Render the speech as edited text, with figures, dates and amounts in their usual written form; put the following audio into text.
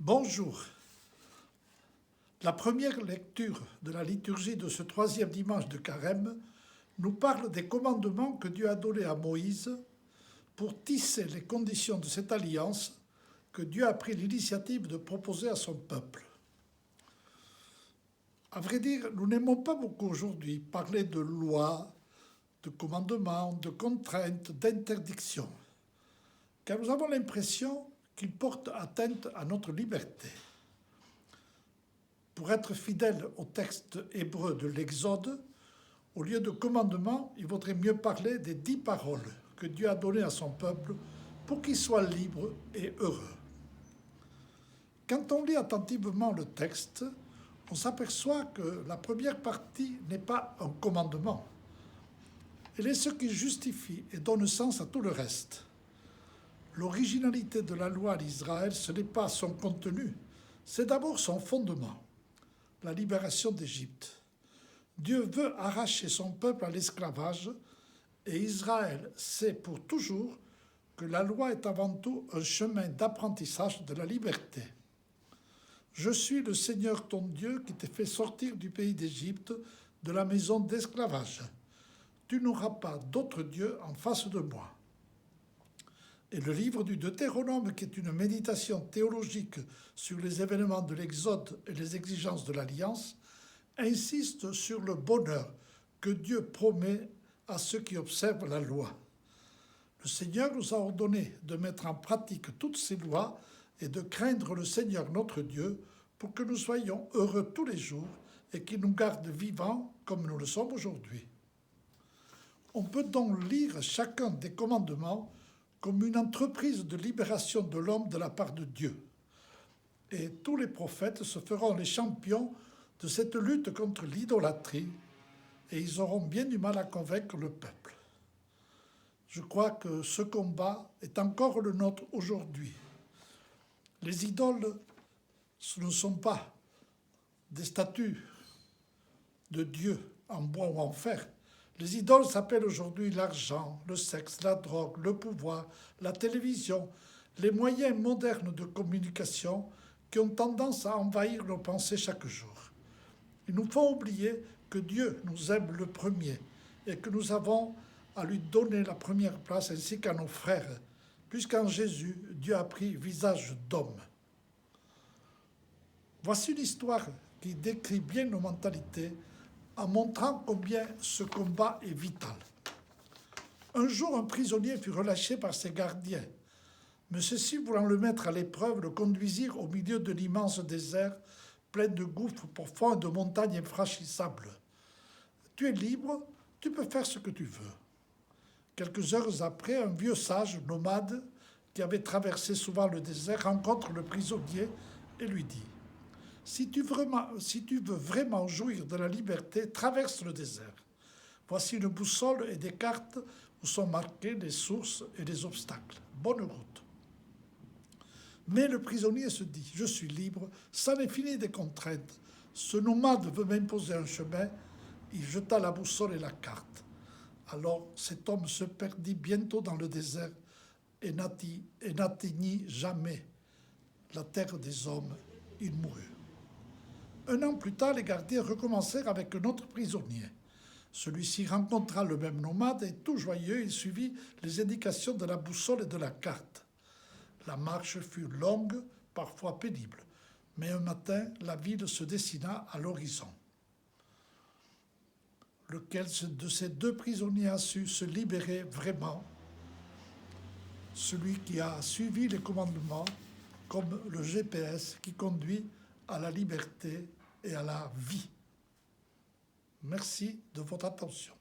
Bonjour. La première lecture de la liturgie de ce troisième dimanche de Carême nous parle des commandements que Dieu a donnés à Moïse pour tisser les conditions de cette alliance que Dieu a pris l'initiative de proposer à son peuple. À vrai dire, nous n'aimons pas beaucoup aujourd'hui parler de lois, de commandements, de contraintes, d'interdictions, car nous avons l'impression qu'ils portent atteinte à notre liberté. Pour être fidèle au texte hébreu de l'Exode, au lieu de commandements, il vaudrait mieux parler des 10 paroles que Dieu a données à son peuple pour qu'il soit libre et heureux. Quand on lit attentivement le texte, on s'aperçoit que la première partie n'est pas un commandement. Elle est ce qui justifie et donne sens à tout le reste. L'originalité de la loi d'Israël, ce n'est pas son contenu, c'est d'abord son fondement, la libération d'Égypte. Dieu veut arracher son peuple à l'esclavage et Israël sait pour toujours que la loi est avant tout un chemin d'apprentissage de la liberté. Je suis le Seigneur ton Dieu qui t'ai fait sortir du pays d'Égypte, de la maison d'esclavage. Tu n'auras pas d'autre Dieu en face de moi. Et le livre du Deutéronome, qui est une méditation théologique sur les événements de l'Exode et les exigences de l'Alliance, insiste sur le bonheur que Dieu promet à ceux qui observent la loi. Le Seigneur nous a ordonné de mettre en pratique toutes ces lois et de craindre le Seigneur notre Dieu pour que nous soyons heureux tous les jours et qu'il nous garde vivants comme nous le sommes aujourd'hui. On peut donc lire chacun des commandements comme une entreprise de libération de l'homme de la part de Dieu. Et tous les prophètes se feront les champions de cette lutte contre l'idolâtrie et ils auront bien du mal à convaincre le peuple. Je crois que ce combat est encore le nôtre aujourd'hui. Les idoles, ce ne sont pas des statues de Dieu en bois ou en fer. Les idoles s'appellent aujourd'hui l'argent, le sexe, la drogue, le pouvoir, la télévision, les moyens modernes de communication qui ont tendance à envahir nos pensées chaque jour. Ils nous font oublier que Dieu nous aime le premier et que nous avons à lui donner la première place ainsi qu'à nos frères, puisqu'en Jésus, Dieu a pris visage d'homme. Voici une histoire qui décrit bien nos mentalités en montrant combien ce combat est vital. Un jour, un prisonnier fut relâché par ses gardiens, mais ceux-ci, voulant le mettre à l'épreuve, le conduisirent au milieu de l'immense désert, plein de gouffres profonds et de montagnes infranchissables. Tu es libre, tu peux faire ce que tu veux. Quelques heures après, un vieux sage nomade qui avait traversé souvent le désert rencontre le prisonnier et lui dit: si tu veux vraiment jouir de la liberté, traverse le désert. Voici une boussole et des cartes où sont marquées les sources et les obstacles. Bonne route. Mais le prisonnier se dit: je suis libre, ça n'est fini des contraintes. Ce nomade veut m'imposer un chemin. Il jeta la boussole et la carte. Alors cet homme se perdit bientôt dans le désert et n'atteignit jamais la terre des hommes. Il mourut. Un an plus tard, les gardiens recommencèrent avec un autre prisonnier. Celui-ci rencontra le même nomade et, tout joyeux, il suivit les indications de la boussole et de la carte. La marche fut longue, parfois pénible, mais un matin, la ville se dessina à l'horizon. Lequel de ces deux prisonniers a su se libérer vraiment? Celui qui a suivi les commandements comme le GPS qui conduit à la liberté et à la vie. Merci de votre attention.